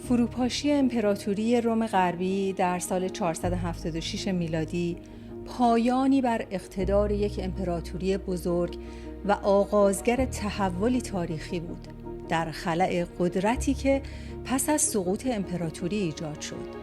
فروپاشی امپراتوری روم غربی در سال 476 میلادی پایانی بر اقتدار یک امپراتوری بزرگ و آغازگر تحولی تاریخی بود در خلأ قدرتی که پس از سقوط امپراتوری ایجاد شد.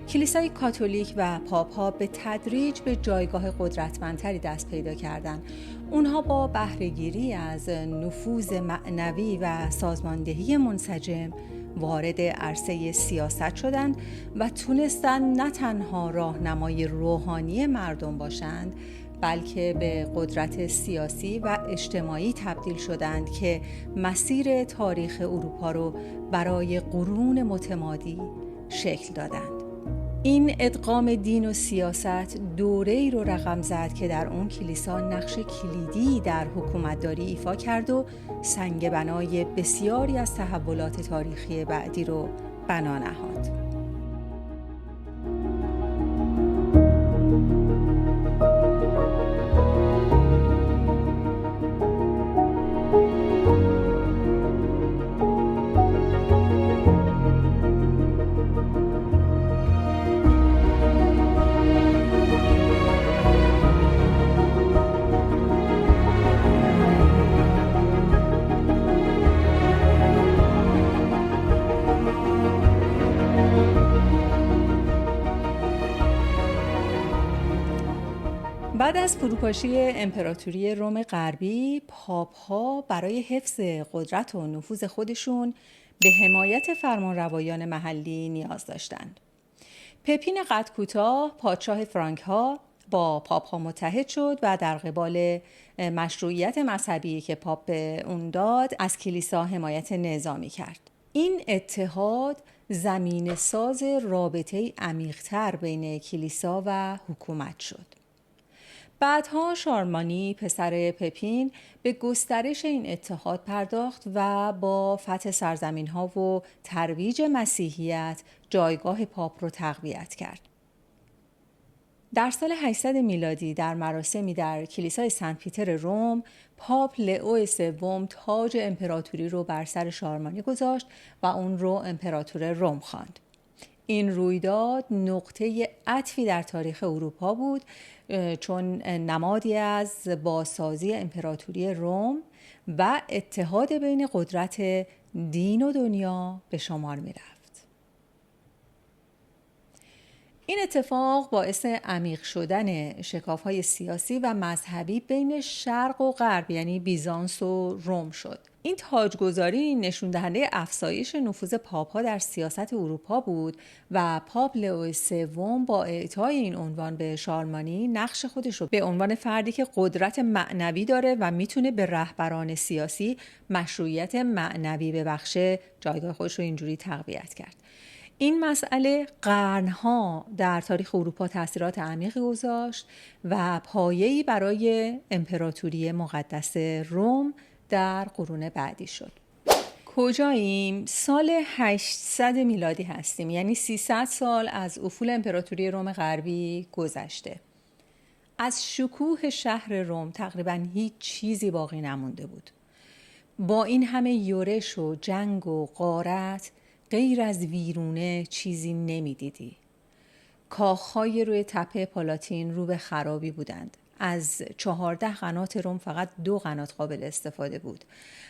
کلیسای کاتولیک و پاپ‌ها به تدریج به جایگاه قدرتمندتری دست پیدا کردند. اونها با بهره‌گیری از نفوذ معنوی و سازماندهی منسجم وارد عرصه سیاست شدند و تونستند نه تنها راهنمای روحانی مردم باشند، بلکه به قدرت سیاسی و اجتماعی تبدیل شدند که مسیر تاریخ اروپا رو برای قرون متمادی شکل دادند. این ادغام دین و سیاست دوره‌ای رو رقم زد که در اون کلیسا نقش کلیدی در حکومتداری ایفا کرد و سنگ بنای بسیاری از تحولات تاریخی بعدی رو بنا نهاد. بعد از فروپاشی امپراتوری روم غربی، پاپ‌ها برای حفظ قدرت و نفوذ خودشون به حمایت فرمانروایان محلی نیاز داشتند. پپین قد کوتاه، پادشاه فرانک‌ها، با پاپ‌ها متحد شد و در قبال مشروعیت مذهبی که پاپ به اون داد، از کلیسا حمایت نظامی کرد. این اتحاد زمینه ساز رابطه‌ای عمیق‌تر بین کلیسا و حکومت شد. بعدها شارلمانی پسر پپین به گسترش این اتحاد پرداخت و با فتح سرزمین‌ها و ترویج مسیحیت جایگاه پاپ رو تقویت کرد. در سال 800 میلادی در مراسمی در کلیسای سنت پیتر روم، پاپ لئو سوم تاج امپراتوری رو بر سر شارلمانی گذاشت و اون رو امپراتور روم خواند. این رویداد نقطه عطفی در تاریخ اروپا بود، چون نمادی از بازسازی امپراتوری روم و اتحاد بین قدرت دین و دنیا به شمار می رفت. این اتفاق باعث عمیق شدن شکاف‌های سیاسی و مذهبی بین شرق و غرب، یعنی بیزانس و روم شد. این تاجگذاری نشون دهنده افزایش نفوذ پاپ‌ها در سیاست اروپا بود و پاپ لئو سوم با اعطای این عنوان به شارلمانی نقش خودش رو به عنوان فردی که قدرت معنوی داره و میتونه به رهبران سیاسی مشروعیت معنوی ببخشه، جایگاه خودش رو اینجوری تقویت کرد. این مسئله قرنها در تاریخ اروپا تأثیرات عمیقی گذاشت و پایه‌ای برای امپراتوری مقدس روم در قرون بعدی شد. کجاییم؟ سال 800 میلادی هستیم، یعنی 300 سال از افول امپراتوری روم غربی گذشته. از شکوه شهر روم تقریباً هیچ چیزی باقی نمونده بود. با این همه یورش و جنگ و غارت، غیر از ویرونه چیزی نمی‌دیدی. کاخ‌های روی تپه پالاتین رو به خرابی بودند. از 14 قنات روم فقط 2 قنات قابل استفاده بود.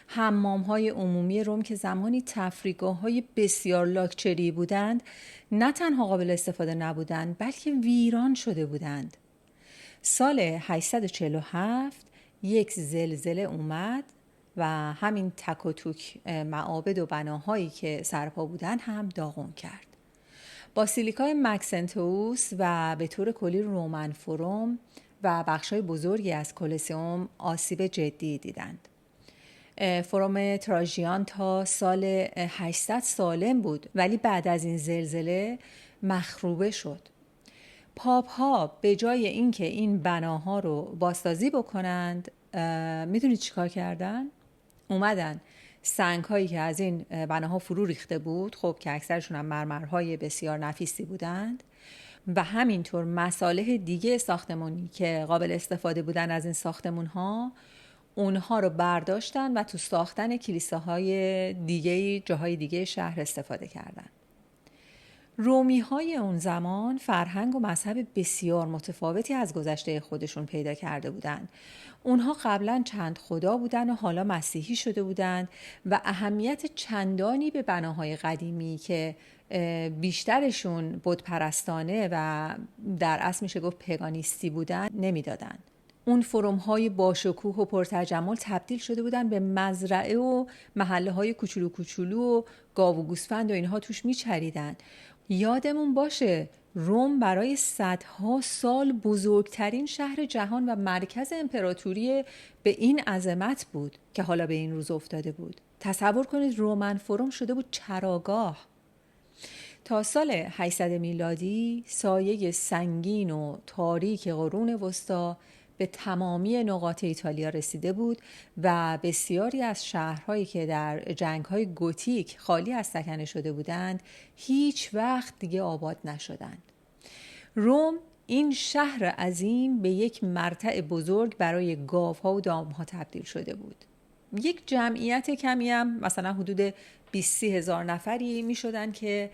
حمام‌های عمومی روم که زمانی تفریحگاه‌های بسیار لاکچری بودند، نه تنها قابل استفاده نبودند، بلکه ویران شده بودند. سال 847 یک زلزله اومد و همین تک و توک معابد و بناهایی که سرپا بودن هم داغون کرد. باسیلیکای مکسنتوس و به طور کلی رومن فروم و بخشای بزرگی از کولوسئوم آسیب جدی دیدند. فروم تراژیان تا سال 800 سالم بود، ولی بعد از این زلزله مخروبه شد. پاپ ها به جای اینکه این بناها رو بازسازی بکنند، میدونید چیکار کردن؟ اومدن سنگ هایی که از این بناها فرو ریخته بود، خب که اکثرشون هم مرمرهای بسیار نفیسی بودند، و همینطور مصالح دیگه ساختمانی که قابل استفاده بودن از این ساختمون ها، اونها رو برداشتن و تو ساختن کلیساهای دیگه، جاهای دیگه شهر استفاده کردن. رومی‌های اون زمان فرهنگ و مذهب بسیار متفاوتی از گذشته خودشون پیدا کرده بودند. اونها قبلا چند خدا بودن و حالا مسیحی شده بودند و اهمیت چندانی به بناهای قدیمی که بیشترشون بت پرستانه و در اصل میشه گفت پگانیستی بودن نمیدادن. اون فروم‌های باشکوه و پرتجمل تبدیل شده بودن به مزرعه و محله‌های کوچولو کوچولو و گاو و گوسفند و اینها توش میچریدن. یادمون باشه روم برای صدها سال بزرگترین شهر جهان و مرکز امپراتوری به این عظمت بود که حالا به این روز افتاده بود. تصور کنید رومن فروم شده بود چراگاه. تا سال 800 میلادی سایه سنگین و تاریک قرون وسطی به تمامی نقاط ایتالیا رسیده بود و بسیاری از شهرهایی که در جنگ‌های گوتیک خالی از سکنه شده بودند هیچ وقت دیگه آباد نشدند. روم این شهر عظیم به یک مرتع بزرگ برای گاوها و دامها تبدیل شده بود. یک جمعیت کمی هم مثلا حدود 20-30 هزار نفری می شدن که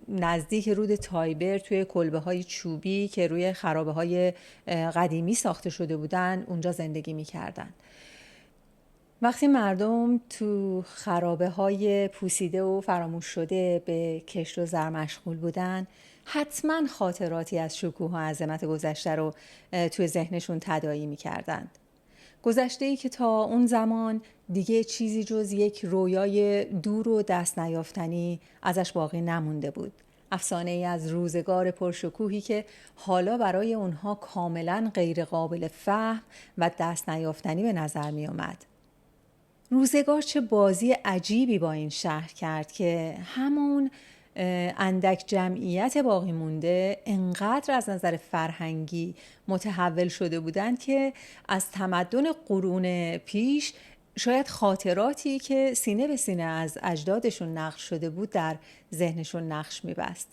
نزدیک رود تایبر توی کلبه های چوبی که روی خرابه های قدیمی ساخته شده بودن اونجا زندگی می کردن. وقتی مردم تو خرابه های پوسیده و فراموش شده به کشت و زر مشغول بودن حتما خاطراتی از شکوه و عظمت گذشته رو توی ذهنشون تداعی می کردن. گذشته‌ای که تا اون زمان دیگه چیزی جز یک رویای دور و دست نیافتنی ازش باقی نمونده بود. افسانه‌ای از روزگار پرشکوهی که حالا برای اونها کاملاً غیر قابل فهم و دست نیافتنی به نظر می اومد. روزگار چه بازی عجیبی با این شهر کرد که همون اندک جمعیت باقی مونده انقدر از نظر فرهنگی متحول شده بودند که از تمدن قرون پیش شاید خاطراتی که سینه به سینه از اجدادشون نقش شده بود در ذهنشون نقش می‌بست.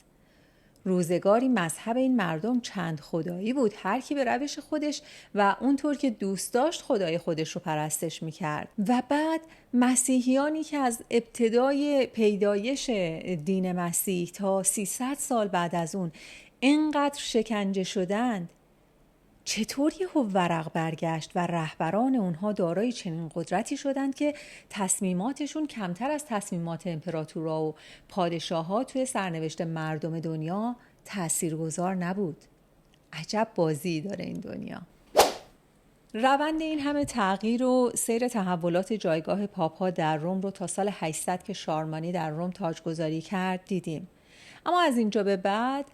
روزگاری مذهب این مردم چند خدایی بود، هر کی به روش خودش و اونطور که دوست داشت خدای خودش رو پرستش میکرد. و بعد مسیحیانی که از ابتدای پیدایش دین مسیح تا 300 سال بعد از اون اینقدر شکنجه شدند، چطور یهو ورق برگشت و رهبران اونها دارای چنین قدرتی شدند که تصمیماتشون کمتر از تصمیمات امپراتورا و پادشاه‌ها توی سرنوشت مردم دنیا تاثیرگذار نبود. عجب بازی داره این دنیا. روند این همه تغییر و سیر تحولات جایگاه پاپ‌ها در روم رو تا سال 800 که شارلمانی در روم تاجگذاری کرد دیدیم. اما از اینجا به بعد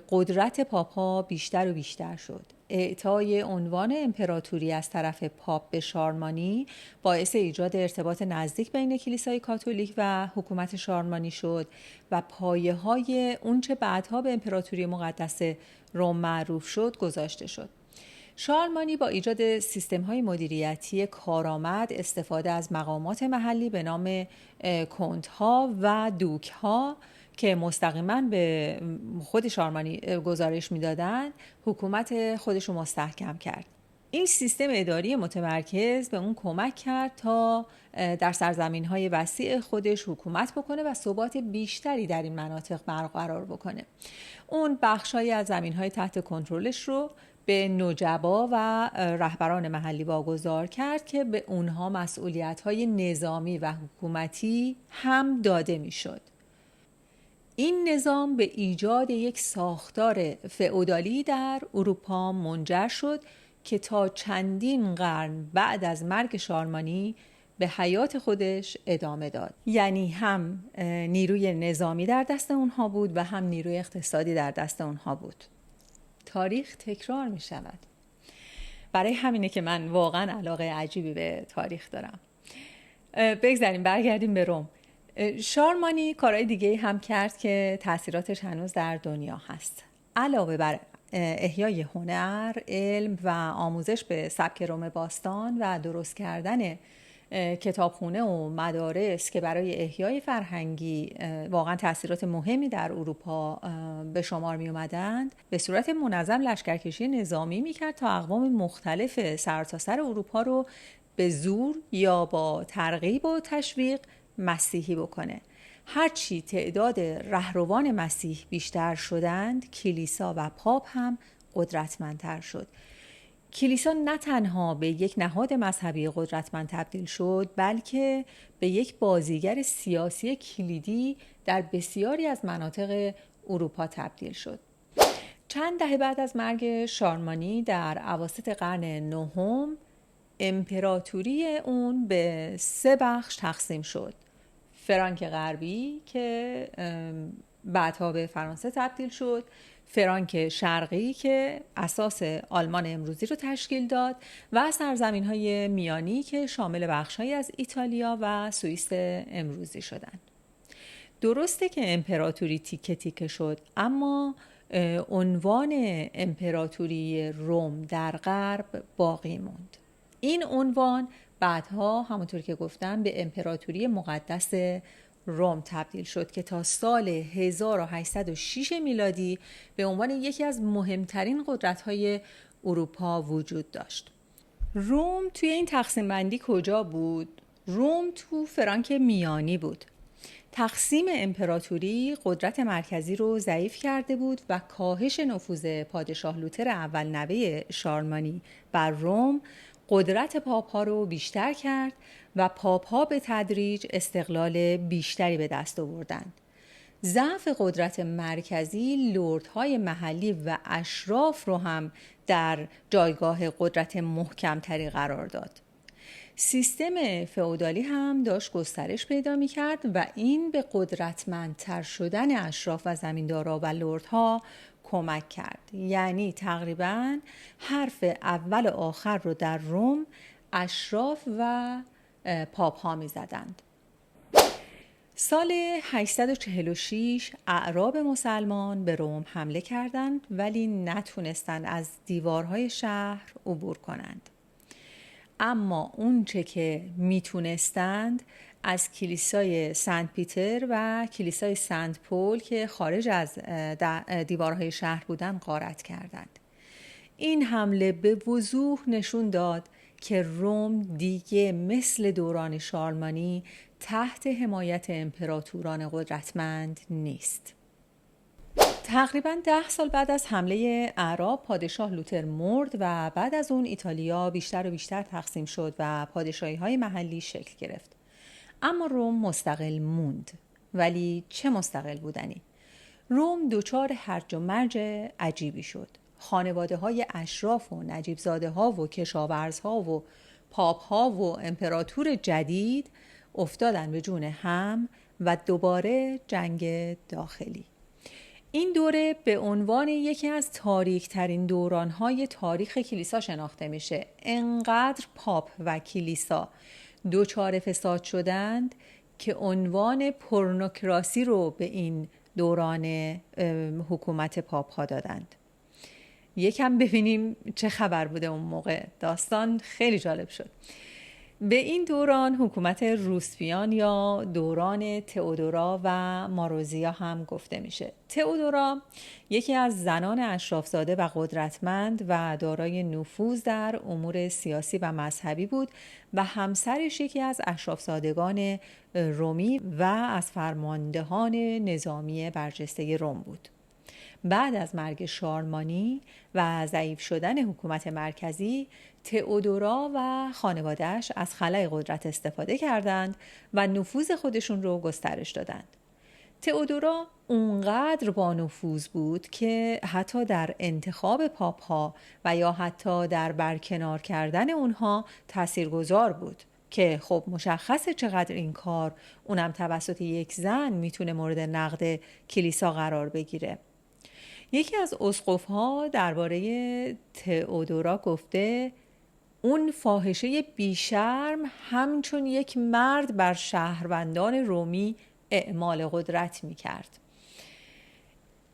قدرت پاپ‌ها بیشتر و بیشتر شد. اعطای عنوان امپراتوری از طرف پاپ به شارلمانی باعث ایجاد ارتباط نزدیک بین کلیسای کاتولیک و حکومت شارلمانی شد و پایه‌های اونچه بعدها به امپراتوری مقدس روم معروف شد گذاشته شد. شارلمانی با ایجاد سیستم‌های مدیریتی کارآمد، استفاده از مقامات محلی به نام کنت‌ها و دوک‌ها که مستقیما به خود شارلمانی گزارش میدادن، حکومت خودش رو مستحکم کرد. این سیستم اداری متمرکز به اون کمک کرد تا در سرزمین‌های وسیع خودش حکومت بکنه و ثبات بیشتری در این مناطق برقرار بکنه. اون بخشایی از زمین‌های تحت کنترلش رو به نجبا و رهبران محلی واگذار کرد که به اونها مسئولیت‌های نظامی و حکومتی هم داده میشد. این نظام به ایجاد یک ساختار فئودالی در اروپا منجر شد که تا چندین قرن بعد از مرگ شارلمانی به حیات خودش ادامه داد. یعنی هم نیروی نظامی در دست اونها بود و هم نیروی اقتصادی در دست اونها بود. تاریخ تکرار می شود. برای همینه که من واقعا علاقه عجیبی به تاریخ دارم. بگذاریم برگردیم به روم. شارلمانی کارهای دیگه هم کرد که تأثیراتش هنوز در دنیا هست. علاوه بر احیای هنر، علم و آموزش به سبک روم باستان و درست کردن کتابخونه و مدارس که برای احیای فرهنگی واقعا تأثیرات مهمی در اروپا به شمار می اومدند، به صورت منظم لشکرکشی نظامی میکرد تا اقوام مختلف سرتاسر اروپا رو به زور یا با ترغیب و تشویق مسیحی بکنه. هرچی تعداد رهروان مسیح بیشتر شدند، کلیسا و پاپ هم قدرتمندتر شد. کلیسا نه تنها به یک نهاد مذهبی قدرتمند تبدیل شد، بلکه به یک بازیگر سیاسی کلیدی در بسیاری از مناطق اروپا تبدیل شد. چند دهه بعد از مرگ شارلمانی در اواسط قرن نهم، امپراتوری اون به 3 بخش تقسیم شد: فرانک غربی که بعدها به فرانسه تبدیل شد، فرانک شرقی که اساس آلمان امروزی رو تشکیل داد و سرزمین‌های میانی که شامل بخش‌هایی از ایتالیا و سوئیس امروزی شدند. درسته که امپراتوری تیکه تیکه شد، اما عنوان امپراتوری روم در غرب باقی موند. این عنوان بعدها همونطور که گفتم به امپراتوری مقدس روم تبدیل شد که تا سال 1806 میلادی به عنوان یکی از مهمترین قدرت‌های اروپا وجود داشت. روم توی این تقسیم بندی کجا بود؟ روم تو فرانک میانی بود. تقسیم امپراتوری قدرت مرکزی رو ضعیف کرده بود و کاهش نفوذ پادشاه لوتر اول نوه شارلمانی بر روم قدرت پاپ‌ها رو بیشتر کرد و پاپ‌ها به تدریج استقلال بیشتری به دست آوردند. ضعف قدرت مرکزی لردهای محلی و اشراف رو هم در جایگاه قدرت محکمتری قرار داد. سیستم فئودالی هم داشت گسترش پیدا می‌کرد و این به قدرتمندتر شدن اشراف و زمیندارا و لردها کمک کرد. یعنی تقریباً حرف اول و آخر رو در روم اشراف و پاپ ها می‌زدند. سال 846 اعراب مسلمان به روم حمله کردند ولی نتونستند از دیوارهای شهر عبور کنند. اما اون چه که میتونستند از کلیسای سنت پیتر و کلیسای سنت پول که خارج از دیوارهای شهر بودن غارت کردند. این حمله به وضوح نشون داد که روم دیگه مثل دوران شارلمانی تحت حمایت امپراتوران قدرتمند نیست. تقریباً 10 سال بعد از حمله اعراب پادشاه لوتر مرد و بعد از اون ایتالیا بیشتر و بیشتر تقسیم شد و پادشاهی‌های محلی شکل گرفت. اما روم مستقل موند. ولی چه مستقل بودنی؟ روم دچار هرج و مرج عجیبی شد. خانواده‌های اشراف و نجیب‌زاده‌ها و کشاورزها و پاپ‌ها و امپراتور جدید افتادن به جون هم و دوباره جنگ داخلی. این دوره به عنوان یکی از تاریک‌ترین دوران‌های تاریخ کلیسا شناخته میشه. انقدر پاپ و کلیسا دچار فساد شدند که عنوان پورنوکراسی رو به این دوران حکومت پاپ ها دادند. یکم ببینیم چه خبر بوده اون موقع. داستان خیلی جالب شد. به این دوران حکومت روسپیان یا دوران تئودورا و ماروزیا هم گفته میشه. تئودورا یکی از زنان اشرافزاده و قدرتمند و دارای نفوذ در امور سیاسی و مذهبی بود و همسرش یکی از اشرافزادگان رومی و از فرماندهان نظامی برجسته روم بود. بعد از مرگ شارلمانی و ضعیف شدن حکومت مرکزی، تئودورا و خانواده‌اش از خلأ قدرت استفاده کردند و نفوذ خودشون رو گسترش دادند. تئودورا اونقدر با نفوذ بود که حتی در انتخاب پاپ‌ها و یا حتی در برکنار کردن اونها تاثیرگذار بود که خب مشخصه چقدر این کار اونم توسط یک زن میتونه مورد نقد کلیسا قرار بگیره. یکی از اسقف‌ها درباره تئودورا گفته اون فاحشه بیشرم همچون یک مرد بر شهروندان رومی اعمال قدرت میکرد.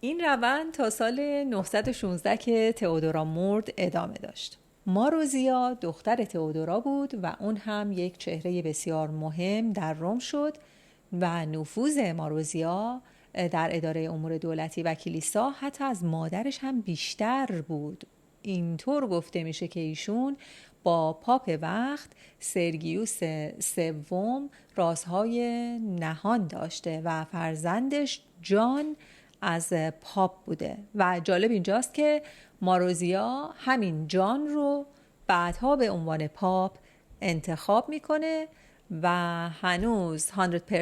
این روند تا سال 916 که تئودورا مرد ادامه داشت. ماروزیا دختر تئودورا بود و اون هم یک چهره بسیار مهم در روم شد و نفوذ ماروزیا در اداره امور دولتی و کلیسا حتی از مادرش هم بیشتر بود. اینطور گفته میشه که ایشون با پاپ وقت سرگیوس سوم رازهای نهان داشته و فرزندش جان از پاپ بوده. و جالب اینجاست که ماروزیا همین جان رو بعدها به عنوان پاپ انتخاب میکنه و هنوز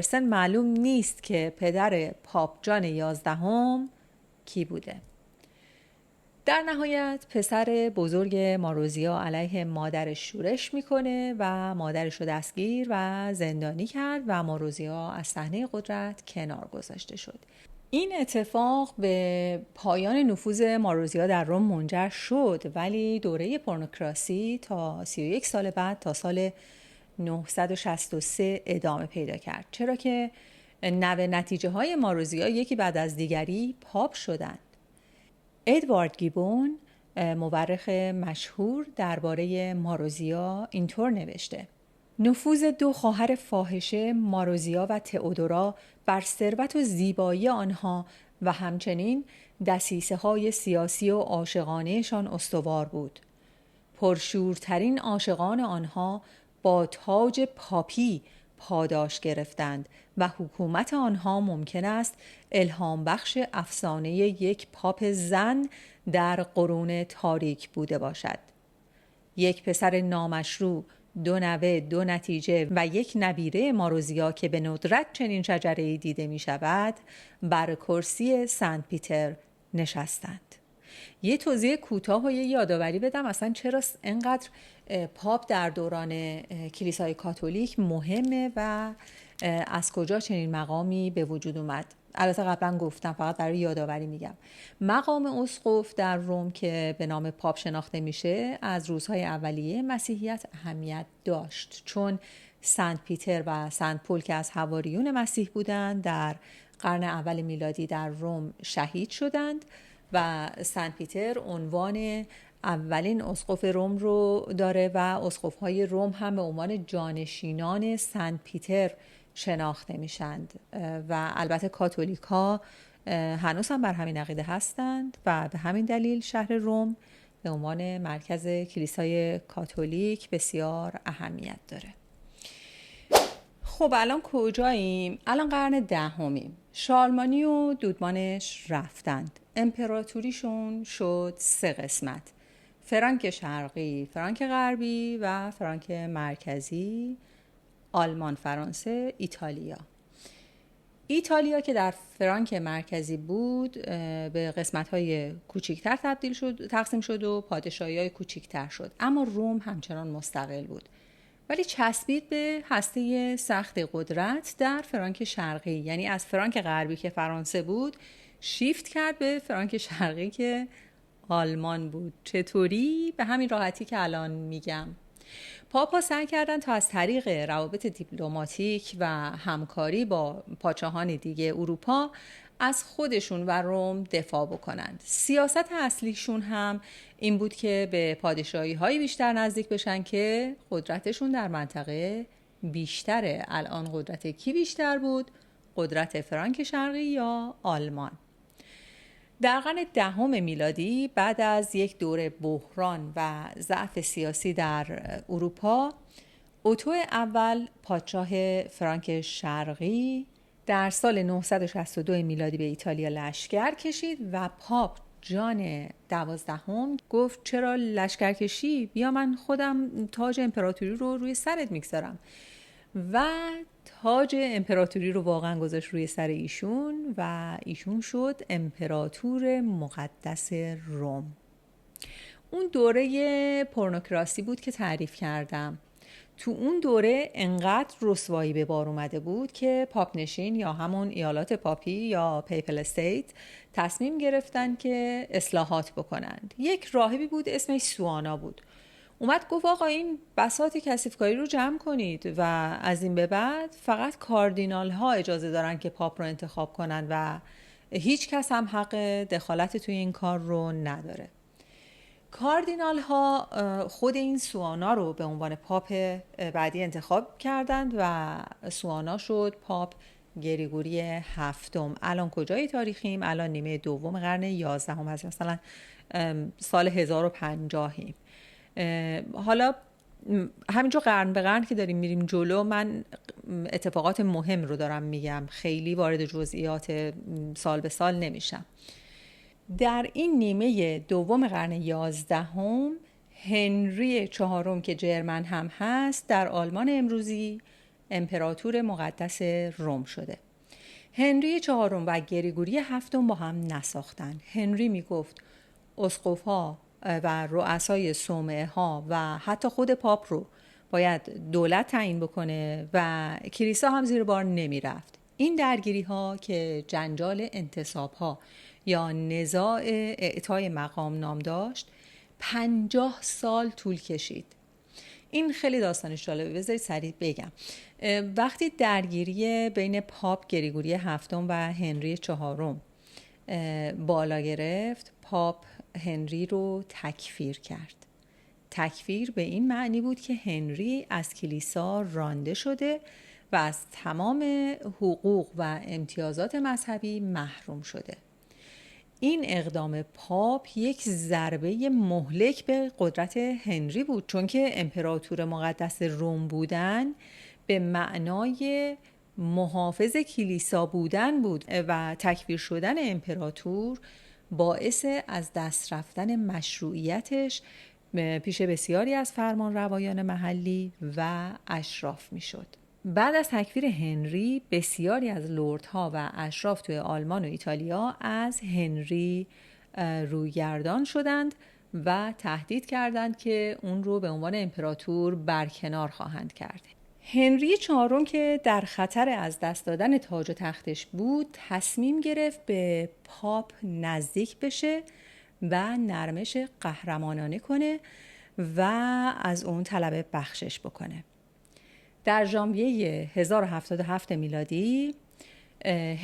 100% معلوم نیست که پدر پاپ جان 11 کی بوده. در نهایت پسر بزرگ ماروزیا علیه مادرش شورش میکنه و مادرش رو دستگیر و زندانی کرد و ماروزیا از صحنه قدرت کنار گذاشته شد. این اتفاق به پایان نفوذ ماروزیا در روم منجر شد، ولی دوره پورنوکراسی تا 31 سال بعد تا سال 963 ادامه پیدا کرد، چرا که نتیجه های ماروزیا یکی بعد از دیگری پاپ شدند. ادوارد گیبون مورخ مشهور درباره ماروزیا اینطور نوشته: نفوذ 2 خواهر فاحشه ماروزیا و تئودورا بر ثروت و زیبایی آنها و همچنین دسیسه‌های سیاسی و عاشقانه‌شان استوار بود. پرشورترین عاشقان آنها با تاج پاپی پاداش گرفتند و حکومت آنها ممکن است الهام بخش افسانه یک پاپ زن در قرون تاریک بوده باشد. یک پسر نامشروع، 2 نوه، 2 نتیجه و 1 نبیره ماروزیا که به ندرت چنین شجره‌ای دیده می شود بر کرسی سنت پیتر نشستند. یه توضیح کوتاه و یه یادآوری بدم اصلا چرا اینقدر پاپ در دوران کلیسای کاتولیک مهمه و از کجا چنین مقامی به وجود اومد. البته قبلا گفتم، فقط برای یادآوری میگم. مقام اسقف در روم که به نام پاپ شناخته میشه از روزهای اولیه مسیحیت اهمیت داشت، چون سنت پیتر و سنت پول که از حواریون مسیح بودند در قرن اول میلادی در روم شهید شدند و سنت پیتر عنوان اولین اسقف روم رو داره و اسقف‌های روم هم به عنوان جانشینان سنت پیتر شناخته میشند و البته کاتولیک‌ها هنوز هم بر همین عقیده هستند و به همین دلیل شهر روم به عنوان مرکز کلیسای کاتولیک بسیار اهمیت داره. خب الان کجاییم؟ الان قرن 10. شارلمانی و دودمانش رفتند. امپراتوریشون شد 3 قسمت: فرانک شرقی، فرانک غربی و فرانک مرکزی، آلمان، فرانسه، ایتالیا. ایتالیا که در فرانک مرکزی بود به قسمت‌های کوچکتر تقسیم شد و پادشاهی‌های کوچکتر شد، اما روم همچنان مستقل بود، ولی چسبید به هسته سخت قدرت در فرانک شرقی، یعنی از فرانک غربی که فرانسه بود شیفت کرد به فرانک شرقی که آلمان بود. چطوری؟ به همین راحتی که الان میگم. پاپا سعی کردن تا از طریق روابط دیپلماتیک و همکاری با پادشاهان دیگه اروپا از خودشون و روم دفاع بکنند. سیاست اصلیشون هم این بود که به پادشاهی‌های بیشتر نزدیک بشن که قدرتشون در منطقه بیشتره. الان قدرت کی بیشتر بود؟ قدرت فرانک شرقی یا آلمان؟ در قرن 10 میلادی بعد از یک دوره بحران و ضعف سیاسی در اروپا، اوتو اول پادشاه فرانک شرقی در سال 962 میلادی به ایتالیا لشکر کشید و پاپ جان 12 گفت چرا لشکر کشی؟ بیا من خودم تاج امپراتوری رو روی سرت میگذارم و تاج امپراتوری رو واقعا گذاشت روی سر ایشون و ایشون شد امپراتور مقدس روم. اون دوره پورنوکراسی بود که تعریف کردم. تو اون دوره انقدر رسوایی به بار اومده بود که پاپ نشین یا همون ایالات پاپی یا پیپل استیت تصمیم گرفتن که اصلاحات بکنند. یک راهبی بود اسمش سوانا بود. اومد گفت آقا این بساط کثیفکاری رو جمع کنید و از این به بعد فقط کاردینال ها اجازه دارن که پاپ رو انتخاب کنن و هیچ کس هم حق دخالت توی این کار رو نداره. کاردینال ها خود این سوانا رو به عنوان پاپ بعدی انتخاب کردند و سوانا شد پاپ گریگوری هفتم. الان کجای تاریخیم؟ الان نیمه دوم قرن 11 هست، مثلا سال 1050. حالا همینجور قرن به قرن که داریم میریم جلو، من اتفاقات مهم رو دارم میگم، خیلی وارد جزئیات سال به سال نمیشم. در این نیمه دوم قرن 11 هنری چهارم که جرمن هم هست در آلمان امروزی امپراتور مقدس روم شده. هنری چهارم و گریگوری هفتم با هم نساختن. هنری میگفت اسقف‌ها و رؤسای صومعه ها و حتی خود پاپ رو باید دولت تعیین بکنه و کلیسا هم زیر بار نمی رفت. این درگیری ها که جنجال انتصاب ها یا نزاع اعطای مقام نام داشت 50 سال طول کشید. این خیلی داستانش جالبه، بذارید سریع بگم. وقتی درگیری بین پاپ گریگوری هفتم و هنری چهارم بالا گرفت، پاپ هنری رو تکفیر کرد. تکفیر به این معنی بود که هنری از کلیسا رانده شده و از تمام حقوق و امتیازات مذهبی محروم شده. این اقدام پاپ یک ضربه مهلک به قدرت هنری بود، چون که امپراتور مقدس روم بودن به معنای محافظ کلیسا بودن بود و تکفیر شدن امپراتور باعث از دست رفتن مشروعیتش پیش بسیاری از فرمانروایان محلی و اشراف می شد. بعد از تکفیر هنری بسیاری از لردها و اشراف توی آلمان و ایتالیا از هنری رویگردان شدند و تهدید کردند که اون رو به عنوان امپراتور برکنار خواهند کرد. هنری چهارم که در خطر از دست دادن تاج و تختش بود، تصمیم گرفت به پاپ نزدیک بشه و نرمش قهرمانانه کنه و از اون طلب بخشش بکنه. در ژانویه 1077 میلادی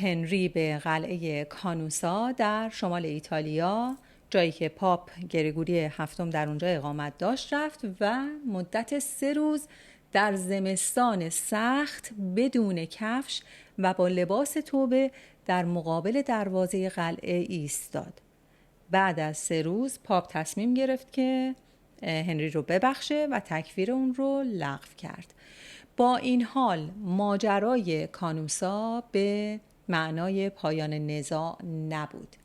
هنری به قلعه کانوسا در شمال ایتالیا، جایی که پاپ گریگوری هفتم در اونجا اقامت داشت، رفت و مدت 3 روز در زمستان سخت بدون کفش و با لباس توبه در مقابل دروازه قلعه ایستاد. بعد از 3 روز پاپ تصمیم گرفت که هنری رو ببخشه و تکفیر اون رو لغو کرد. با این حال ماجرای کانوسا به معنای پایان نزاع نبود.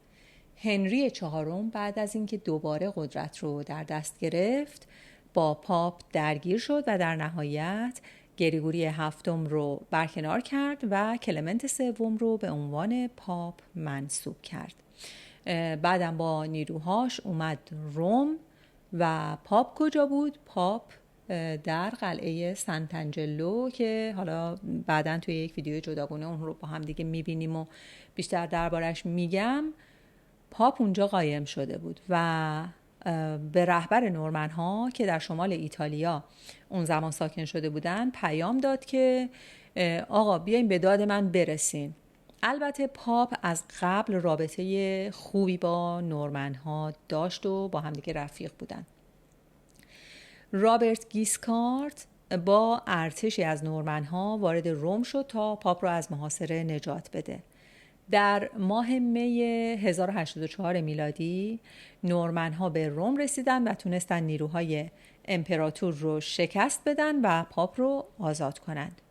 هنری چهارم بعد از اینکه دوباره قدرت رو در دست گرفت با پاپ درگیر شد و در نهایت گریگوری هفتم رو برکنار کرد و کلمنت سوم رو به عنوان پاپ منصوب کرد. بعدم با نیروهاش اومد روم و پاپ کجا بود؟ پاپ در قلعه سنت‌انجلو که حالا بعداً توی یک ویدیو جداگونه اون رو با هم دیگه میبینیم و بیشتر دربارش میگم. پاپ اونجا قایم شده بود و به رهبر نورمن ها که در شمال ایتالیا اون زمان ساکن شده بودن پیام داد که آقا بیاین به داد من برسین. البته پاپ از قبل رابطه خوبی با نورمن ها داشت و با هم دیگه رفیق بودن. رابرت گیسکارت با ارتشی از نورمن ها وارد روم شد تا پاپ را از محاصره نجات بده. در ماه می 1084 میلادی نورمن ها به روم رسیدن و تونستن نیروهای امپراتور رو شکست بدن و پاپ رو آزاد کنند.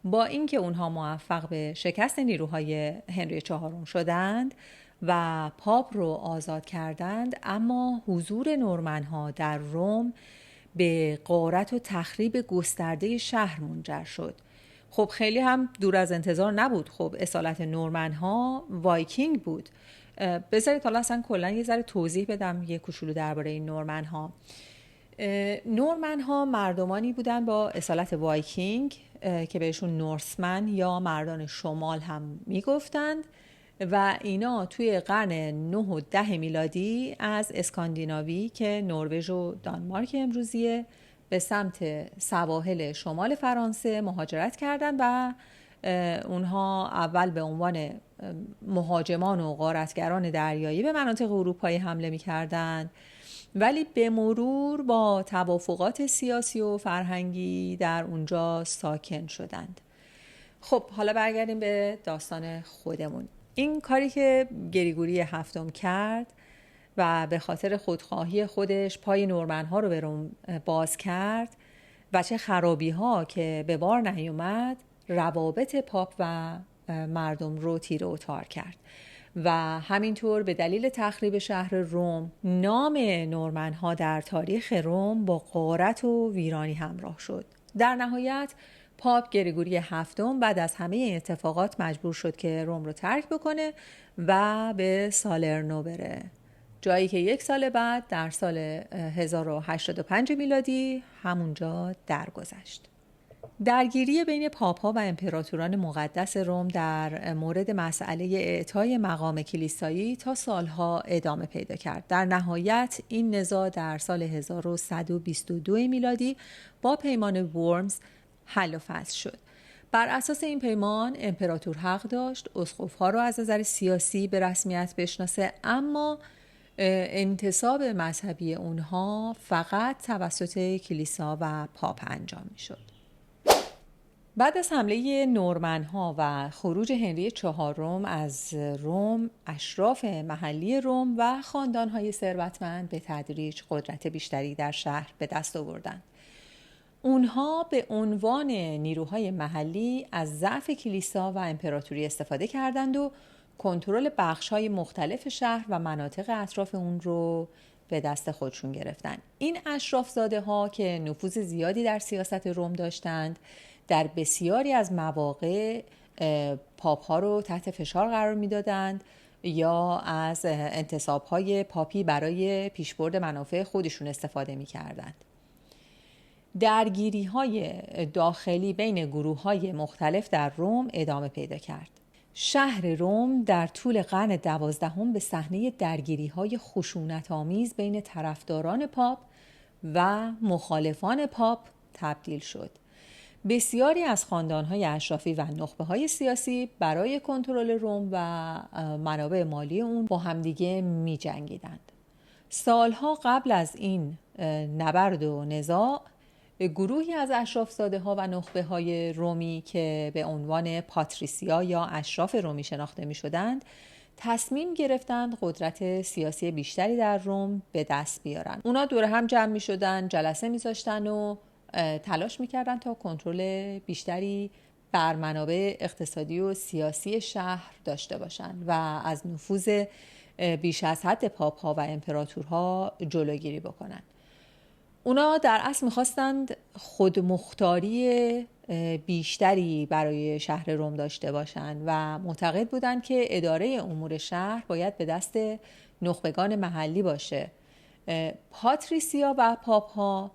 با اینکه اونها موفق به شکست نیروهای هنری چهارم شدند و پاپ رو آزاد کردند، اما حضور نورمن ها در روم به غارت و تخریب گسترده شهر منجر شد. خب خیلی هم دور از انتظار نبود. خب اصالت نورمن ها وایکینگ بود. بذارید حالا اصلا کلا یه ذره توضیح بدم یه کوچولو درباره این نورمن ها. نورمن ها مردمانی بودن با اصالت وایکینگ که بهشون نورسمن یا مردان شمال هم میگفتند و اینا توی قرن 9 و 10 میلادی از اسکاندیناوی که نروژ و دانمارک امروزیه به سمت سواحل شمال فرانسه مهاجرت کردند و اونها اول به عنوان مهاجمان و غارتگران دریایی به مناطق اروپایی حمله می‌کردند، ولی به مرور با توافقات سیاسی و فرهنگی در اونجا ساکن شدند. خب حالا برگردیم به داستان خودمون. این کاری که گریگوری هفتم کرد و به خاطر خودخواهی خودش پای نورمن‌ها رو به روم باز کرد و چه خرابی‌ها که به بار نیومد، روابط پاپ و مردم رو تیره و تار کرد و همینطور به دلیل تخریب شهر روم نام نورمن‌ها در تاریخ روم با غارت و ویرانی همراه شد. در نهایت پاپ گریگوری هفتم بعد از همه اتفاقات مجبور شد که روم رو ترک بکنه و به سالرنو بره، جایی که 1 سال بعد در سال 1085 میلادی همونجا درگذشت. درگیری بین پاپ‌ها و امپراتوران مقدس روم در مورد مسئله اعطای مقام کلیسایی تا سالها ادامه پیدا کرد. در نهایت این نزاع در سال 1122 میلادی با پیمان ورمز حل و فصل شد. بر اساس این پیمان امپراتور حق داشت اسقف‌ها را از نظر سیاسی به رسمیت بشناسه، اما انتصاب مذهبی اونها فقط توسط کلیسا و پاپ انجام می‌شد. بعد از حمله نورمن‌ها و خروج هنری چهارم از روم، اشراف محلی روم و خاندان‌های ثروتمند به تدریج قدرت بیشتری در شهر به دست آوردند. اونها به عنوان نیروهای محلی از ضعف کلیسا و امپراتوری استفاده کردند و کنترل بخش‌های مختلف شهر و مناطق اطراف اون رو به دست خودشون گرفتن. این اشراف‌زاده‌ها که نفوذ زیادی در سیاست روم داشتند، در بسیاری از مواقع پاپ‌ها رو تحت فشار قرار می‌دادند یا از انتصاب‌های پاپی برای پیشبرد منافع خودشون استفاده می‌کردند. درگیری‌های داخلی بین گروه‌های مختلف در روم ادامه پیدا کرد. شهر روم در طول قرن 12 به صحنه درگیری‌های خشونت‌آمیز بین طرفداران پاپ و مخالفان پاپ تبدیل شد. بسیاری از خاندان‌های اشرافی و نخبه‌های سیاسی برای کنترل روم و منابع مالی اون با همدیگه می‌جنگیدند. سالها قبل از این نبرد و نزاع، گروهی از اشراف‌زاده‌ها و نخبه‌های رومی که به عنوان پاتریسیا یا اشراف رومی شناخته می‌شدند، تصمیم گرفتند قدرت سیاسی بیشتری در روم به دست بیارن. اونا دور هم جمع می‌شدن، جلسه می‌ذاشتن و تلاش می‌کردن تا کنترل بیشتری بر منابع اقتصادی و سیاسی شهر داشته باشند و از نفوذ بیش از حد پاپ‌ها و امپراتورها جلوگیری بکنند. اونا در اصل میخواستند خودمختاری بیشتری برای شهر روم داشته باشند و معتقد بودند که اداره امور شهر باید به دست نخبگان محلی باشه. پاتریسیا و پاپ ها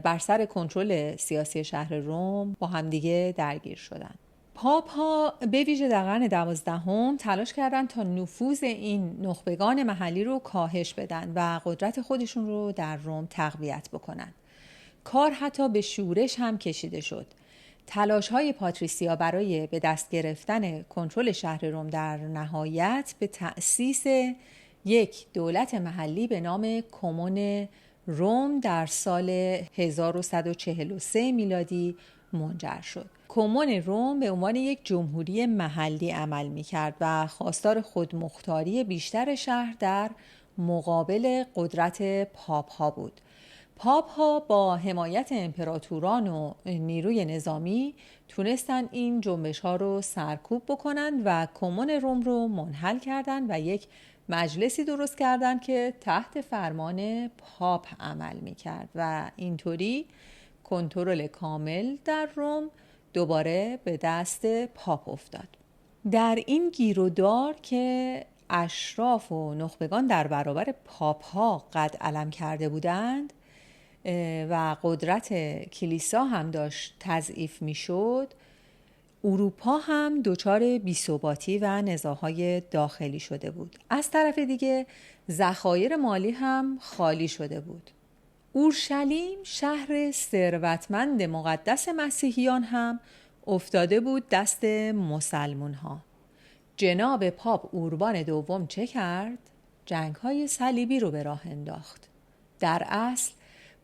بر سر کنترل سیاسی شهر روم با همدیگه درگیر شدند. پاپ ها به ویژه در قرن 12 تلاش کردند تا نفوذ این نخبگان محلی رو کاهش بدن و قدرت خودشون رو در روم تقویت بکنن. کار حتی به شورش هم کشیده شد. تلاش های پاتریسیا برای به دست گرفتن کنترل شهر روم در نهایت به تأسیس یک دولت محلی به نام کمون روم در سال 1143 میلادی منجر شد. کمون روم به عنوان یک جمهوری محلی عمل می‌کرد و خواستار خودمختاری بیشتر شهر در مقابل قدرت پاپ ها بود. پاپ ها با حمایت امپراتوران و نیروی نظامی تونستن این جنبش ها رو سرکوب بکنن و کمون روم رو منحل کردن و یک مجلسی درست کردن که تحت فرمان پاپ عمل می‌کرد و اینطوری کنترل کامل در روم دوباره به دست پاپ افتاد. در این گیرودار که اشراف و نخبگان در برابر پاپ ها قد علم کرده بودند و قدرت کلیسا هم داشت تضعیف می شد، اروپا هم دچار بی‌ثباتی و نزاع‌های داخلی شده بود. از طرف دیگه ذخایر مالی هم خالی شده بود. اورشلیم شهر ثروتمند مقدس مسیحیان هم افتاده بود دست مسلمون ها. جناب پاپ اوربان دوم چه کرد؟ جنگ‌های صلیبی رو به راه انداخت. در اصل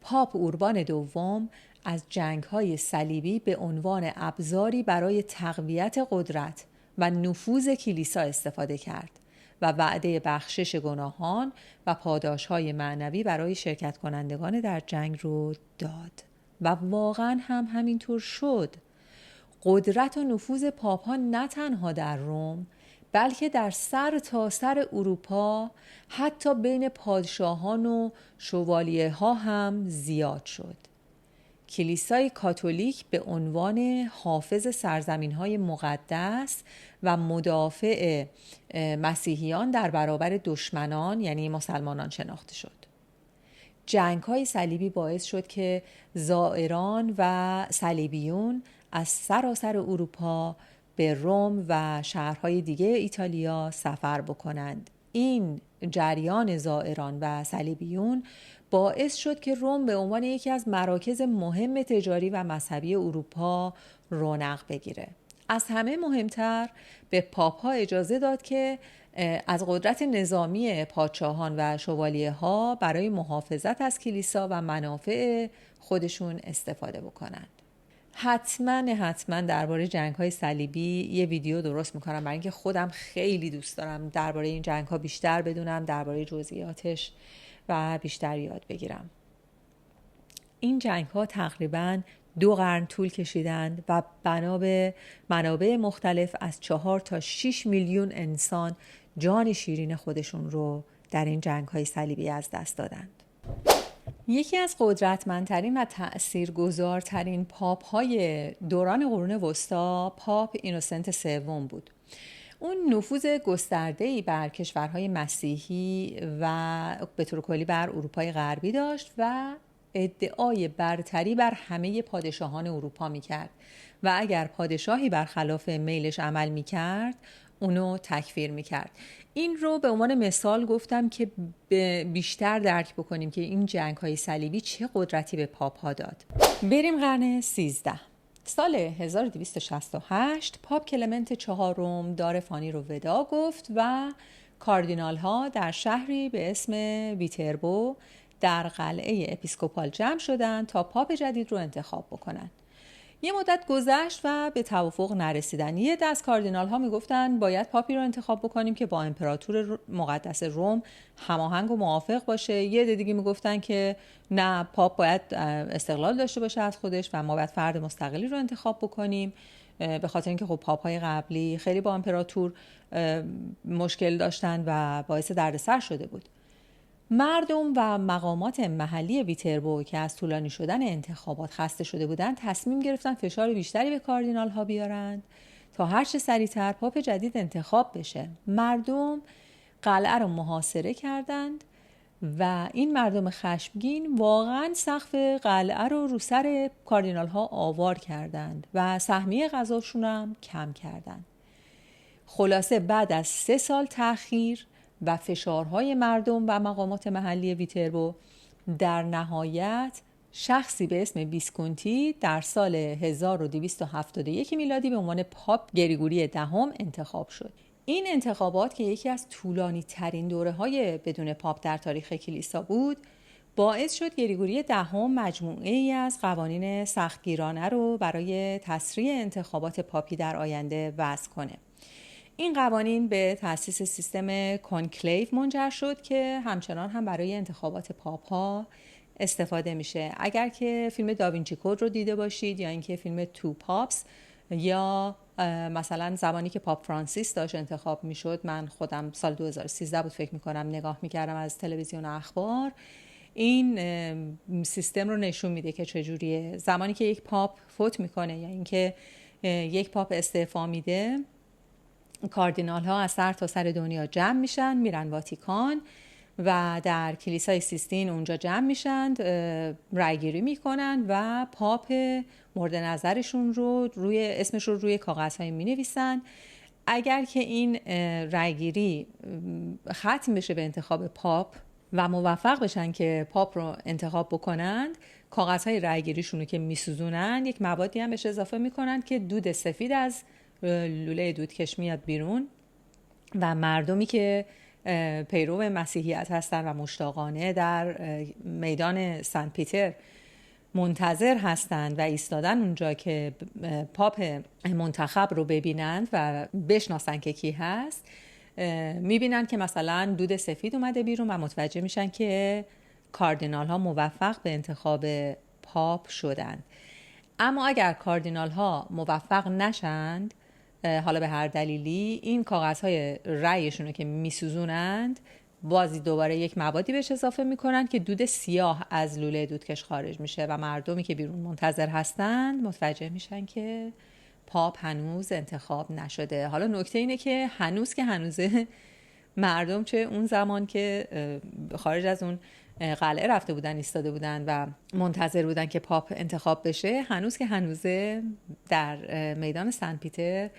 پاپ اوربان دوم از جنگ‌های صلیبی به عنوان ابزاری برای تقویت قدرت و نفوذ کلیسا استفاده کرد و وعده بخشش گناهان و پاداش‌های معنوی برای شرکت کنندگان در جنگ رو داد و واقعاً هم همینطور شد. قدرت و نفوذ پاپ‌ها نه تنها در روم بلکه در سر تا سر اروپا، حتی بین پادشاهان و شوالیه‌ها هم زیاد شد. کلیسای کاتولیک به عنوان حافظ سرزمین‌های مقدس و مدافع مسیحیان در برابر دشمنان یعنی مسلمانان شناخته شد. جنگ‌های صلیبی باعث شد که زائران و صلیبیون از سراسر اروپا به روم و شهرهای دیگه ایتالیا سفر بکنند. این جریان زائران و صلیبیون باعث شد که روم به عنوان یکی از مراکز مهم تجاری و مذهبی اروپا رونق بگیره. از همه مهمتر به پاپ‌ها اجازه داد که از قدرت نظامی پادشاهان و شوالیه‌ها برای محافظت از کلیسا و منافع خودشون استفاده بکنند. حتما درباره جنگ‌های صلیبی یه ویدیو درست میکنم، برای اینکه خودم خیلی دوست دارم درباره این جنگ‌ها بیشتر بدونم، درباره جزئیاتش و بیشتر یاد بگیرم. این جنگ‌ها تقریباً 2 قرن طول کشیدند و بنا به منابع مختلف از 4 تا 6 میلیون انسان جان شیرین خودشون رو در این جنگ‌های صلیبی از دست دادند. یکی از قدرتمندترین و تأثیرگذارترین پاپ‌های دوران قرون وسطی پاپ اینوسنت سوم بود. اون نفوذ گسترده‌ای بر کشورهای مسیحی و به طور کلی بر اروپای غربی داشت و ادعای برتری بر همه پادشاهان اروپا می‌کرد و اگر پادشاهی برخلاف میلش عمل می‌کرد اونو تکفیر می‌کرد. این رو به عنوان مثال گفتم که بیشتر درک بکنیم که این جنگ‌های صلیبی چه قدرتی به پاپ‌ها داد. بریم قرن 13. سال 1268 پاپ کلمنت چهارم دار فانی رو ودا گفت و کاردینال ها در شهری به اسم ویتربو در قلعه اپیسکوپال جمع شدند تا پاپ جدید رو انتخاب بکنن. یه مدت گذشت و به توافق نرسیدن. یه دست کاردینال ها میگفتن باید پاپی رو انتخاب بکنیم که با امپراتور مقدس روم هماهنگ و موافق باشه. یه عده دیگه میگفتن که نه، پاپ باید استقلال داشته باشه از خودش و ما باید فرد مستقلی رو انتخاب بکنیم، به خاطر اینکه خب پاپ های قبلی خیلی با امپراتور مشکل داشتن و باعث دردسر شده بود. مردم و مقامات محلی ویتربو که از طولانی شدن انتخابات خسته شده بودند تصمیم گرفتن فشار بیشتری به کاردینال ها بیارند تا هرچه سریعتر پاپ جدید انتخاب بشه. مردم قلعه رو محاصره کردند و این مردم خشمگین واقعا سقف قلعه رو سر کاردینال ها آوار کردند و سهمیه غذاشون هم کم کردند. خلاصه بعد از 3 سال تأخیر و فشارهای مردم و مقامات محلی ویتربو در نهایت شخصی به اسم ویسکونتی در سال 1271 میلادی به عنوان پاپ گریگوری دهم انتخاب شد. این انتخابات که یکی از طولانی ترین دوره‌های بدون پاپ در تاریخ کلیسا بود، باعث شد گریگوری دهم مجموعه‌ای از قوانین سختگیرانه رو برای تسریع انتخابات پاپی در آینده وضع کنه. این قوانین به تأسیس سیستم کنکلیو منجر شد که همچنان هم برای انتخابات پاپ ها استفاده میشه. اگر که فیلم داوینچی کد رو دیده باشید یا اینکه فیلم تو پاپس یا مثلا زمانی که پاپ فرانسیس داشت انتخاب میشد، من خودم سال 2013 بود فکر میکنم نگاه میکردم از تلویزیون اخبار، این سیستم رو نشون میده که چجوریه. زمانی که یک پاپ فوت میکنه یا اینکه یک پاپ استعفا میده، کاردینال ها از سر تا سر دنیا جمع میشن، میرن واتیکان و در کلیسای سیستین اونجا جمع میشن، رأیگیری میکنن و پاپ مورد نظرشون رو اسمش رو روی کاغذهای مینویسن. اگر که این رأیگیری ختم بشه به انتخاب پاپ و موفق بشن که پاپ رو انتخاب بکنند، کاغذهای رأیگیریشون رو که میسوزونن یک موادی هم بهش اضافه میکنن که دود سفید از لوله دودکش میاد بیرون و مردمی که پیرو مسیحیت هستن و مشتاقانه در میدان سنت پیتر منتظر هستند و ایستادن اونجا که پاپ منتخب رو ببینند و بشناسن که کی هست، میبینن که مثلا دود سفید اومده بیرون و متوجه میشن که کاردینال ها موفق به انتخاب پاپ شدند. اما اگر کاردینال ها موفق نشند، حالا به هر دلیلی، این کاغذهای رأیشون رو که میسوزونند بازی دوباره یک موادی بهش اضافه میکنن که دود سیاه از لوله دودکش خارج میشه و مردمی که بیرون منتظر هستند متوجه میشن که پاپ هنوز انتخاب نشده. حالا نکته اینه که هنوزه مردم چه اون زمان که خارج از اون قلعه رفته بودن ایستاده بودن و منتظر بودن که پاپ انتخاب بشه، هنوزه در میدان سن پیتر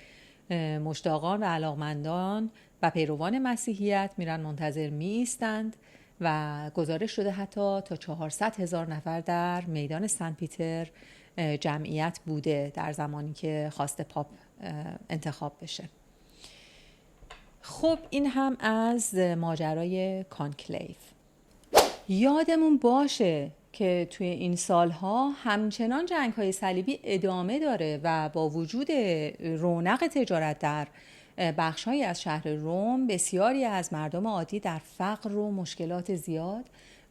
مشتاقان و علاقمندان و پیروان مسیحیت میرن منتظر می ایستند و گزارش شده حتی تا 400,000 نفر در میدان سن پیتر جمعیت بوده در زمانی که خواست پاپ انتخاب بشه. خب این هم از ماجرای کانکلیو. یادمون باشه که توی این سالها همچنان جنگ‌های صلیبی ادامه داره و با وجود رونق تجارت در بخش‌هایی از شهر روم، بسیاری از مردم عادی در فقر و مشکلات زیاد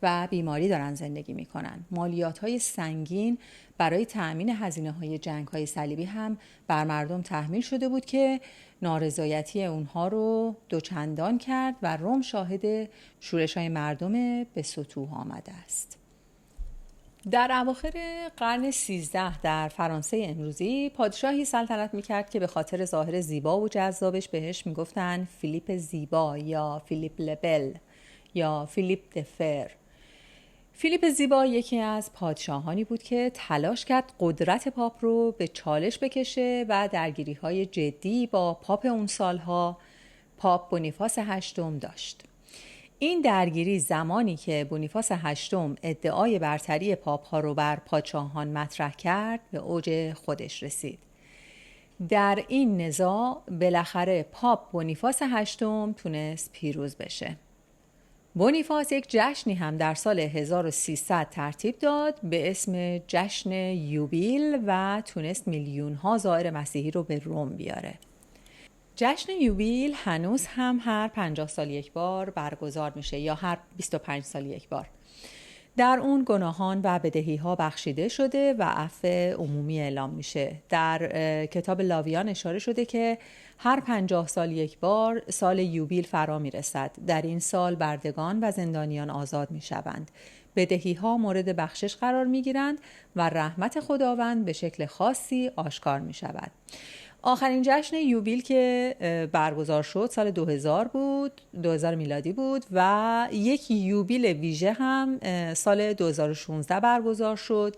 و بیماری دارن زندگی میکنن. مالیات‌های سنگین برای تأمین هزینه‌های جنگ‌های صلیبی هم بر مردم تحمیل شده بود که نارضایتی اونها رو دوچندان کرد و روم شاهد شورش‌های مردم به سطوح آمده است. در اواخر قرن 13 در فرانسه امروزی پادشاهی سلطنت میکرد که به خاطر ظاهر زیبا و جذابش بهش میگفتن فیلیپ زیبا یا فیلیپ لبل یا فیلیپ دفر. فیلیپ زیبا یکی از پادشاهانی بود که تلاش کرد قدرت پاپ رو به چالش بکشه و درگیری‌های جدی با پاپ اون سالها، پاپ بونیفاس هشتم، داشت. این درگیری زمانی که بونیفاس هشتم ادعای برتری پاپ ها رو بر پادشاهان مطرح کرد به اوج خودش رسید. در این نزاع بالاخره پاپ بونیفاس هشتم تونست پیروز بشه. بونیفاس یک جشنی هم در سال 1300 ترتیب داد به اسم جشن یوبیل و تونست میلیون‌ها زائر مسیحی رو به روم بیاره. جشن یوبیل هنوز هم هر 50 سال یک بار برگزار میشه یا هر 25 سال یک بار. در اون گناهان و بدهی‌ها بخشیده شده و عفو عمومی اعلام میشه. در کتاب لاویان اشاره شده که هر 50 سال یک بار سال یوبیل فرا میرسد. در این سال بردگان و زندانیان آزاد میشوند. بدهی‌ها مورد بخشش قرار میگیرند و رحمت خداوند به شکل خاصی آشکار میشود. آخرین جشن یوبیل که برگزار شد سال 2000 میلادی بود و یک یوبیل ویژه هم سال 2016 برگزار شد.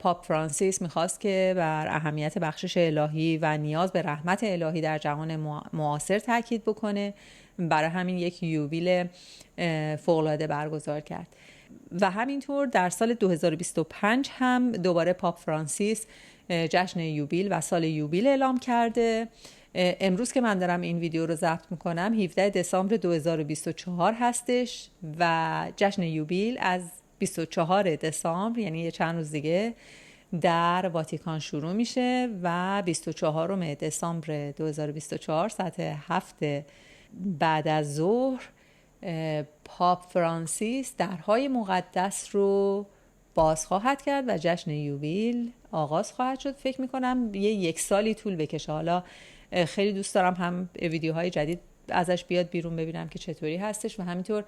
پاپ فرانسیس میخواست که بر اهمیت بخشش الهی و نیاز به رحمت الهی در جهان معاصر تاکید بکنه، برای همین یک یوبیل فوق‌العاده برگزار کرد. و همینطور در سال 2025 هم دوباره پاپ فرانسیس جشن یوبیل و سال یوبیل اعلام کرده. امروز که من دارم این ویدیو رو ضبط میکنم 17 دسامبر 2024 هستش و جشن یوبیل از 24 دسامبر یعنی یه چند روز دیگه در واتیکان شروع میشه و 24 دسامبر 2024 ساعت 7 بعد از ظهر پاپ فرانسیس درهای مقدس رو باز خواهد کرد و جشن یوبیل آغاز خواهد شد. فکر میکنم یک سالی طول بکشه. حالا خیلی دوست دارم هم ویدیوهای جدید ازش بیاد بیرون ببینم که چطوری هستش و همینطور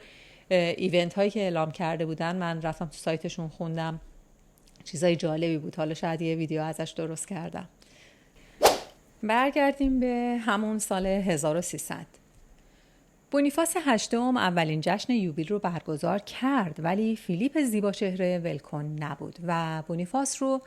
ایونت هایی که اعلام کرده بودن من رفتم تو سایتشون خوندم، چیزای جالبی بود. حالا شاید یه ویدیو ازش درست کردم. برگردیم به همون سال 1300. بونیفاس هشتم اولین جشن یوبیل رو برگزار کرد ولی فیلیپ زیباچهره ولکن نبود و بونیفاس رو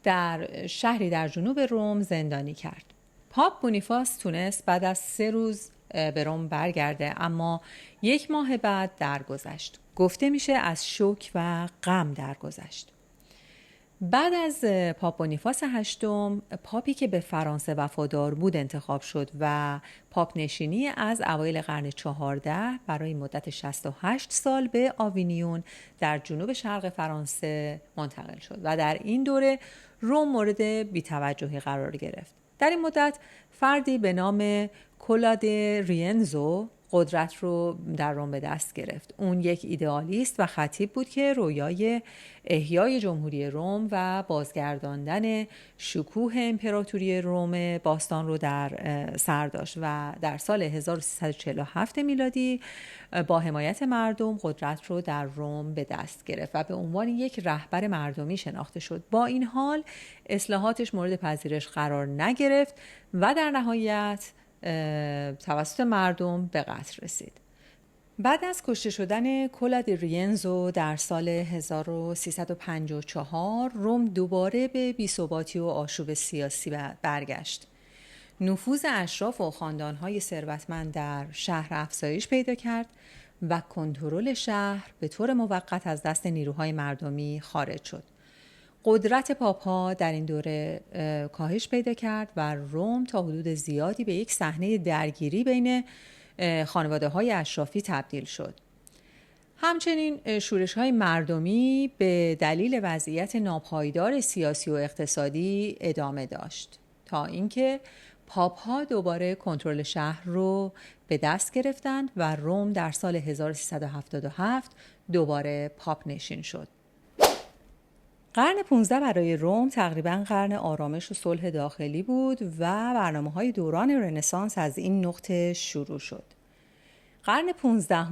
در شهری در جنوب روم زندانی کرد. پاپ بونیفاس تونست بعد از 3 روز به روم برگرده اما 1 ماه بعد درگذشت. گفته میشه از شوک و غم درگذشت. بعد از پاپ بونیفاس هشتم، پاپی که به فرانسه وفادار بود انتخاب شد و پاپ نشینی از اوایل قرن 14 برای مدت 68 سال به آوینیون در جنوب شرق فرانسه منتقل شد و در این دوره روم مورد بی‌توجهی قرار گرفت. در این مدت فردی به نام کلاد رینزو قدرت رو در روم به دست گرفت. اون یک ایدئالیست و خطیب بود که رویای احیای جمهوری روم و بازگرداندن شکوه امپراتوری روم باستان رو در سر داشت و در سال 1347 میلادی با حمایت مردم قدرت رو در روم به دست گرفت و به عنوان یک رهبر مردمی شناخته شد. با این حال اصلاحاتش مورد پذیرش قرار نگرفت و در نهایت توسط مردم به قتل رسید. بعد از کشته شدن کلاد رینزو در سال 1354 روم دوباره به بی‌ثباتی و آشوب سیاسی برگشت. نفوذ اشراف و خاندان‌های ثروتمند در شهر افزایش پیدا کرد و کنترل شهر به طور موقت از دست نیروهای مردمی خارج شد. قدرت پاپ‌ها در این دوره کاهش پیدا کرد و روم تا حدود زیادی به یک صحنه درگیری بین خانواده‌های اشرافی تبدیل شد. همچنین شورش‌های مردمی به دلیل وضعیت ناپایدار سیاسی و اقتصادی ادامه داشت تا اینکه پاپ‌ها دوباره کنترل شهر رو به دست گرفتند و روم در سال 1377 دوباره پاپ نشین شد. قرن 15 برای روم تقریباً قرن آرامش و صلح داخلی بود و برنامه‌های دوران رنسانس از این نقطه شروع شد. قرن 15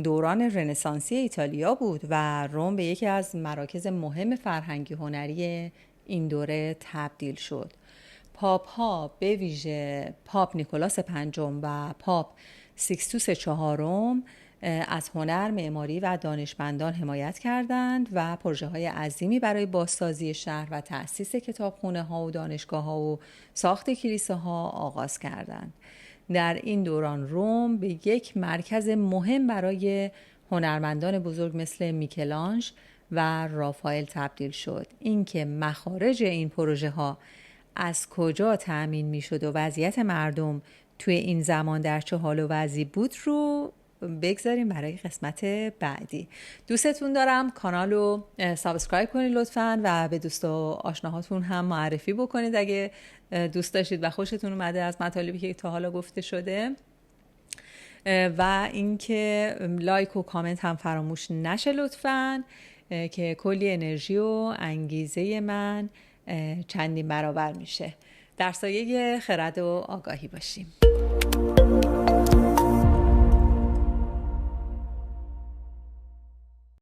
دوران رنسانسی ایتالیا بود و روم به یکی از مراکز مهم فرهنگی هنری این دوره تبدیل شد. پاپ‌ها به ویژه پاپ نیکولاس پنجم و پاپ سیکستوس چهارم از هنر، معماری و دانشمندان حمایت کردند و پروژه‌های عظیمی برای بازسازی شهر و تأسیس کتابخانه‌ها و دانشگاه‌ها و ساخت کلیساها آغاز کردند. در این دوران روم به یک مرکز مهم برای هنرمندان بزرگ مثل میکلانژ و رافائل تبدیل شد. اینکه مخارج این پروژه‌ها از کجا تأمین می‌شد و وضعیت مردم توی این زمان در چه حال و وضعی بود رو بگذاریم برای قسمت بعدی. دوستتون دارم. کانال رو سابسکرایب کنید لطفاً و به دوست و آشناهاتون هم معرفی بکنید اگه دوست داشتید و خوشتون اومده از مطالبی که تا حالا گفته شده، و اینکه لایک و کامنت هم فراموش نشه لطفاً، که کلی انرژی و انگیزه من چندین برابر میشه. در سایه خرد و آگاهی باشیم.